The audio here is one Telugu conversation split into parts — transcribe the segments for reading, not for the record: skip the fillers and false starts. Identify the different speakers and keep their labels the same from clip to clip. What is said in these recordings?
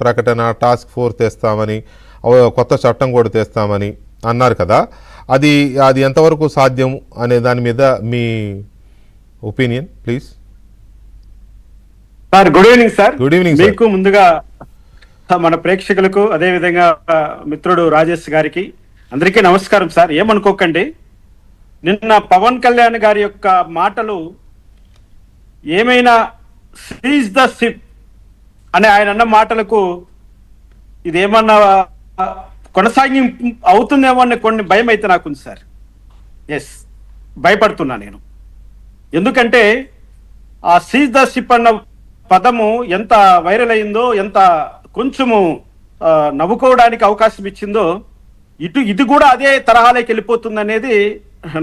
Speaker 1: ప్రకటన, టాస్క్ ఫోర్స్ తెస్తామని, కొత్త చట్టం కూడా తెస్తామని అన్నారు కదా, అది ఎంతవరకు సాధ్యం అనే దాని మీద మీ opinion please.
Speaker 2: Sir good evening sir.
Speaker 1: Good evening.
Speaker 2: మీకు ముందుగా మన ప్రేక్షకులకు అదేవిధంగా మిత్రుడు రాజేష్ గారికి అందరికీ నమస్కారం సార్. ఏమనుకోకండి, నిన్న పవన్ కళ్యాణ్ గారి యొక్క మాటలు ఏమైనా సీజ్ ద షిప్ అని ఆయన అన్న మాటలకు ఇదేమన్నా కొనసాగింపు అవుతుందేమో అనే కొన్ని భయం అయితే నాకుంది సార్. ఎస్, భయపడుతున్నా నేను. ఎందుకంటే ఆ సీజ్ ద షిప్ అన్న పదము ఎంత వైరల్ అయిందో, ఎంత కొంచెము నవ్వుకోవడానికి అవకాశం ఇచ్చిందో, ఇది కూడా అదే తరహాలోకి వెళ్ళిపోతుంది అనేది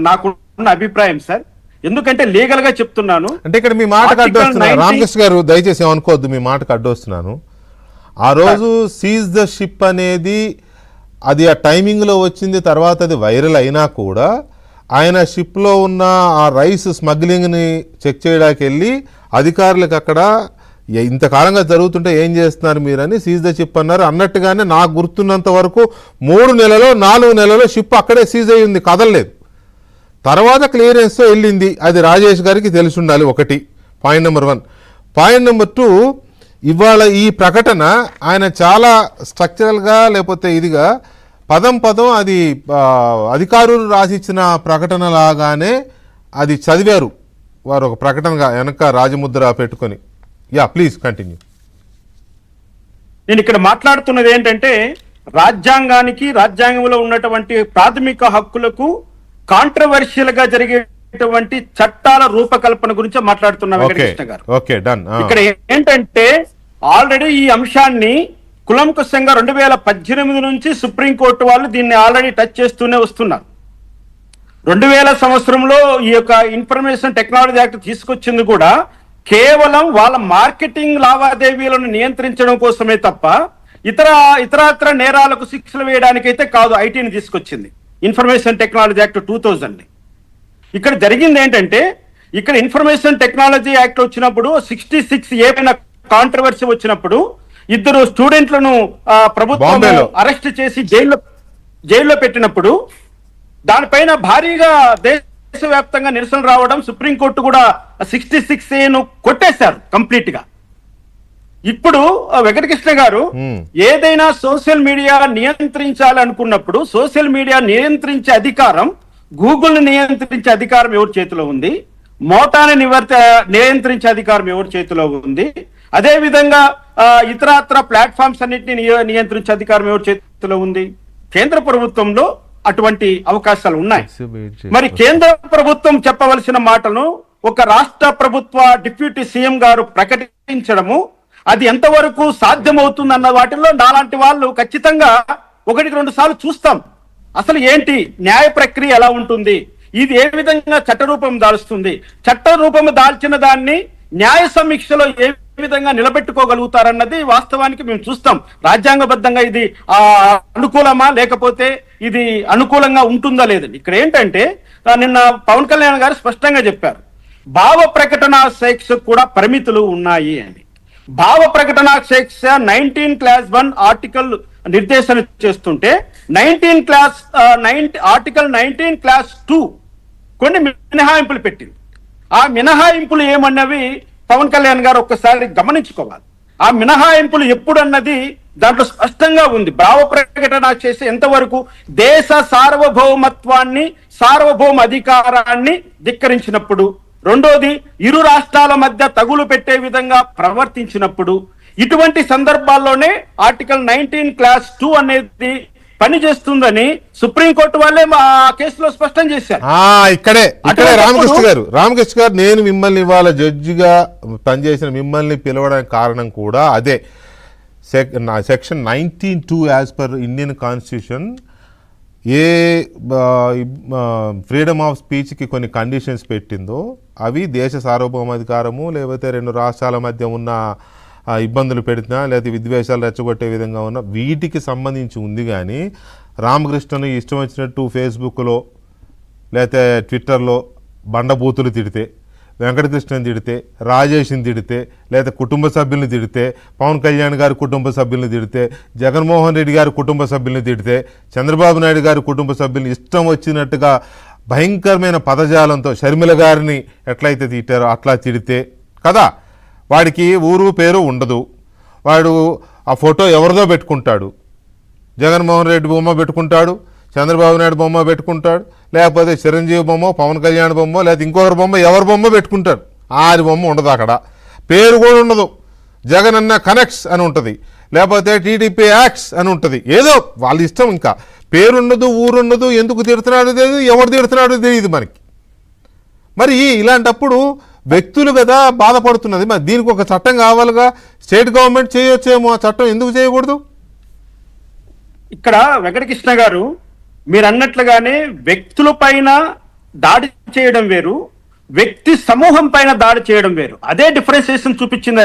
Speaker 2: నాకున్న అభిప్రాయం సార్. ఎందుకంటే లీగల్ గా చెప్తున్నాను.
Speaker 1: అంటే ఇక్కడ మీ మాటకు అడ్డొస్తున్నాను రామకృష్ణ గారు, దయచేసి ఏమనుకోవద్దు, మీ మాటకు అడ్డొస్తున్నాను. ఆ రోజు సీజ్ ద షిప్ అనేది అది ఆ టైమింగ్లో వచ్చింది, తర్వాత అది వైరల్ అయినా కూడా ఆయన షిప్లో ఉన్న ఆ రైస్ స్మగ్లింగ్ని చెక్ చేయడానికి వెళ్ళి అధికారులకు అక్కడ ఇంతకాలంగా జరుగుతుంటే ఏం చేస్తున్నారు మీరని సీజ్ ద షిప్ అన్నారు. అన్నట్టుగానే నాకు గుర్తున్నంత వరకు 3 నెలలో 4 నెలలో షిప్ అక్కడే సీజ్ అయ్యింది, కదలలేదు. తర్వాత క్లియరెన్స్తో వెళ్ళింది, అది రాజేష్ గారికి తెలిసి ఉండాలి. ఒకటి పాయింట్ నెంబర్ 1. పాయింట్ నెంబర్ 2, ఇవాళ ఈ ప్రకటన ఆయన చాలా స్ట్రక్చరల్గా లేకపోతే ఇదిగా పదం అది అధికారులు రాసిచ్చిన ప్రకటన లాగానే అది చదివారు వారు, ఒక ప్రకటనగా వెనక రాజముద్ర పెట్టుకొని. Yeah please continue.
Speaker 2: నేను ఇక్కడ మాట్లాడుతున్నది ఏంటంటే రాజ్యాంగానికి, రాజ్యాంగంలో ఉన్నటువంటి ప్రాథమిక హక్కులకు కాంట్రవర్షియల్ గా జరిగేటువంటి చట్టాల రూపకల్పన గురించి మాట్లాడుతున్నా వెంకటకృష్ణ గారు. ఇక్కడ ఏంటంటే ఆల్రెడీ ఈ అంశాన్ని కులంకుశంగా 2018 నుంచి సుప్రీంకోర్టు వాళ్ళు దీన్ని ఆల్రెడీ టచ్ చేస్తూనే వస్తున్నారు. 2000 సంవత్సరంలో ఈ యొక్క ఇన్ఫర్మేషన్ టెక్నాలజీ యాక్ట్ తీసుకొచ్చింది కూడా కేవలం వాళ్ళ మార్కెటింగ్ లావాదేవీలను నియంత్రించడం కోసమే తప్ప ఇతరత్ర నేరాలకు శిక్షలు వేయడానికైతే కాదు ఐటీని తీసుకొచ్చింది, ఇన్ఫర్మేషన్ టెక్నాలజీ యాక్ట్ 2000. ఇక్కడ జరిగింది ఏంటంటే, ఇక్కడ ఇన్ఫర్మేషన్ టెక్నాలజీ యాక్ట్ వచ్చినప్పుడు 66A పైన కాంట్రవర్సీ వచ్చినప్పుడు 2 స్టూడెంట్లను ప్రభుత్వం అరెస్ట్ చేసి జైల్లో పెట్టినప్పుడు దానిపైన భారీగా దేశవ్యాప్తంగా నిరసన రావడం, సుప్రీంకోర్టు కూడా 66A కొట్టేశారు కంప్లీట్ గా. ఇప్పుడు వెంకటకృష్ణ గారు ఏదైనా సోషల్ మీడియా నియంత్రించాలనుకున్నప్పుడు సోషల్ మీడియా నియంత్రించే అధికారం, గూగుల్ ని నియంత్రించే అధికారం ఎవరి చేతిలో ఉంది, మోటాని నియంత్రించే అధికారం ఎవరి చేతిలో ఉంది, అదే విధంగా ఇతరత్ర ప్లాట్ఫామ్స్ అన్నింటినీ నియంత్రించే అధికారం ఎవరి చేతిలో ఉంది? కేంద్ర ప్రభుత్వంలో అటువంటి అవకాశాలు ఉన్నాయి. మరి కేంద్ర ప్రభుత్వం చెప్పవలసిన మాటను ఒక రాష్ట్ర ప్రభుత్వ డిప్యూటీ సీఎం గారు ప్రకటించడము అది ఎంతవరకు సాధ్యమవుతుందన్న వాటిల్లో నాలాంటి వాళ్ళు ఖచ్చితంగా 1-2 సార్లు చూస్తాం. అసలు ఏంటి న్యాయ ప్రక్రియ ఎలా ఉంటుంది, ఇది ఏ విధంగా చట్టరూపం దాల్చుతుంది, చట్టరూపం దాల్చిన దాన్ని న్యాయ సమీక్షలో ఏ విధంగా నిలబెట్టుకోగలుగుతారన్నది వాస్తవానికి మేము చూస్తాం. రాజ్యాంగబద్ధంగా ఇది అనుకూలమా లేకపోతే ఇది అనుకూలంగా ఉంటుందా లేదండి. ఇక్కడ ఏంటంటే నిన్న పవన్ కళ్యాణ్ గారు స్పష్టంగా చెప్పారు, భావ ప్రకటన స్వేచ్ఛ కూడా పరిమితులు ఉన్నాయి అని. భావ ప్రకటన స్వేచ్ఛ 19(1) ఆర్టికల్ నిర్దేశన చేస్తుంటే ఆర్టికల్ 19(2) కొన్ని మినహాయింపులు పెట్టింది. ఆ మినహాయింపులు ఏమన్నవి పవన్ కళ్యాణ్ గారు ఒక్కసారి గమనించుకోవాలి. ఆ మినహాయింపులు ఎప్పుడు అన్నది దాంట్లో స్పష్టంగా ఉంది. భావ ప్రకటన చేసే ఎంతవరకు దేశ సార్వభౌమత్వాన్ని, సార్వభౌమ అధికారాన్ని ధిక్కరించినప్పుడు, రెండోది ఇరు రాష్ట్రాల మధ్య తగులు పెట్టే విధంగా ప్రవర్తించినప్పుడు, ఇటువంటి సందర్భాల్లోనే ఆర్టికల్ 19(2) అనేది పనిచేస్తుందని సుప్రీంకోర్టు వాళ్ళే మా కేసులో స్పష్టం చేశారు.
Speaker 1: ఇక్కడే రామకృష్ణ గారు నేను మిమ్మల్ని ఇవాళ జడ్జిగా పనిచేసిన మిమ్మల్ని పిలవడానికి కారణం కూడా అదే. Section 19(2) as per Indian constitution a freedom of స్పీచ్కి కొన్ని కండిషన్స్ పెట్టిందో అవి దేశ సార్వభౌమాధికారము, లేకపోతే 2 రాష్ట్రాల మధ్య ఉన్న ఇబ్బందులు పెడుతున్నా లేదా విద్వేషాలు రెచ్చగొట్టే విధంగా ఉన్న వీటికి సంబంధించి ఉంది. కానీ రామకృష్ణను ఇష్టం వచ్చినట్టు ఫేస్బుక్లో లేకపోతే ట్విట్టర్లో బండబూతులు తిడితే, వెంకటకృష్ణని తిడితే, రాజేష్ని తిడితే, లేదా కుటుంబ సభ్యుల్ని తిడితే, పవన్ కళ్యాణ్ గారి కుటుంబ సభ్యుల్ని తిడితే, జగన్మోహన్ రెడ్డి గారి కుటుంబ సభ్యుల్ని తిడితే, చంద్రబాబు నాయుడు గారి కుటుంబ సభ్యుల్ని ఇష్టం వచ్చినట్టుగా భయంకరమైన పదజాలంతో షర్మిల గారిని ఎట్లయితే తిట్టారో అట్లా తిడితే కదా, వాడికి ఊరు పేరు ఉండదు. వాడు ఆ ఫోటో ఎవరిదో పెట్టుకుంటాడు, జగన్మోహన్ రెడ్డి బొమ్మ పెట్టుకుంటాడు, చంద్రబాబు నాయుడు బొమ్మ పెట్టుకుంటాడు, లేకపోతే చిరంజీవి బొమ్మ, పవన్ కళ్యాణ్ బొమ్మ, లేకపోతే ఇంకొకరి బొమ్మ, ఎవరి బొమ్మ పెట్టుకుంటాడు. ఆరి బొమ్మ ఉండదు, అక్కడ పేరు కూడా ఉండదు. జగన్ అన్న కనెక్ట్స్ అని ఉంటుంది, లేకపోతే టీడీపీ యాక్ట్స్ అని ఉంటుంది. ఏదో వాళ్ళ ఇష్టం. ఇంకా పేరుండదు, ఊరుండదు, ఎందుకు తిడుతున్నాడు తెలియదు, ఎవరు తిడుతున్నాడో తెలియదు మనకి. మరి ఇలాంటప్పుడు వ్యక్తులు కదా బాధపడుతున్నది. మరి దీనికి ఒక చట్టం కావాలిగా. స్టేట్ గవర్నమెంట్ చేయొచ్చేమో, ఆ చట్టం ఎందుకు చేయకూడదు?
Speaker 2: ఇక్కడ వెంకటకృష్ణ గారు మీరు అన్నట్లుగానే వ్యక్తుల పైన దాడి చేయడం వేరు, వ్యక్తి సమూహం పైన దాడి చేయడం వేరు. అదే డిఫరెన్సియేషన్ చూపించింది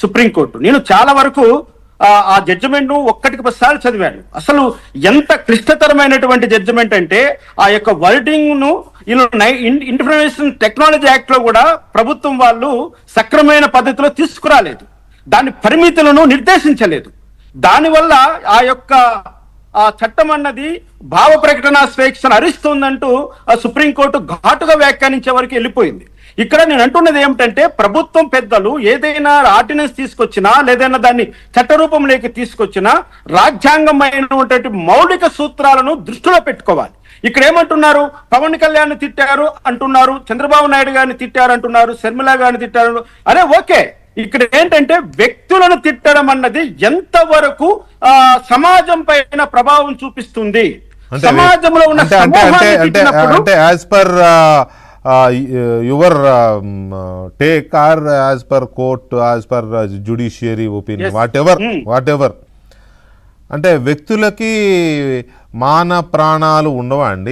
Speaker 2: సుప్రీంకోర్టు. నేను చాలా వరకు ఆ జడ్జిమెంట్ ను ఒక్కటికి 10 సార్లు చదివాను. అసలు ఎంత క్లిష్టతరమైనటువంటి జడ్జిమెంట్ అంటే ఆ యొక్క వర్డింగ్ ను ఇన్ఫర్మేషన్ టెక్నాలజీ యాక్ట్ లో కూడా ప్రభుత్వం వాళ్ళు సక్రమైన పద్ధతిలో తీసుకురాలేదు, దాని పరిమితులను నిర్దేశించలేదు. దానివల్ల ఆ యొక్క ఆ చట్టం అన్నది భావ ప్రకటన స్వేచ్ఛను హరిస్తుందంటూ సుప్రీంకోర్టు ఘాటుగా వ్యాఖ్యానించే వరకు వెళ్ళిపోయింది. ఇక్కడ నేను అంటున్నది ఏమిటంటే ప్రభుత్వం పెద్దలు ఏదైనా ఆర్డినెన్స్ తీసుకొచ్చినా లేదైనా దాన్ని చట్టరూపంలోకి తీసుకొచ్చినా రాజ్యాంగమైనటువంటి మౌలిక సూత్రాలను దృష్టిలో పెట్టుకోవాలి. ఇక్కడ ఏమంటున్నారు, పవన్ కళ్యాణ్ తిట్టారు అంటున్నారు, చంద్రబాబు నాయుడు గారిని తిట్టారు అంటున్నారు, షర్మిల గారిని తిట్టారు. అరే ఓకే, ఇక్కడ ఏంటంటే వ్యక్తులను తిట్టడం అన్నది ఎంతవరకు సమాజం పైన ప్రభావం చూపిస్తుంది, సమాజంలో ఉన్న
Speaker 1: అంటే as per your take or as per court, as per judiciary opinion, whatever అంటే వ్యక్తులకి మాన ప్రాణాలు ఉండవా అండి?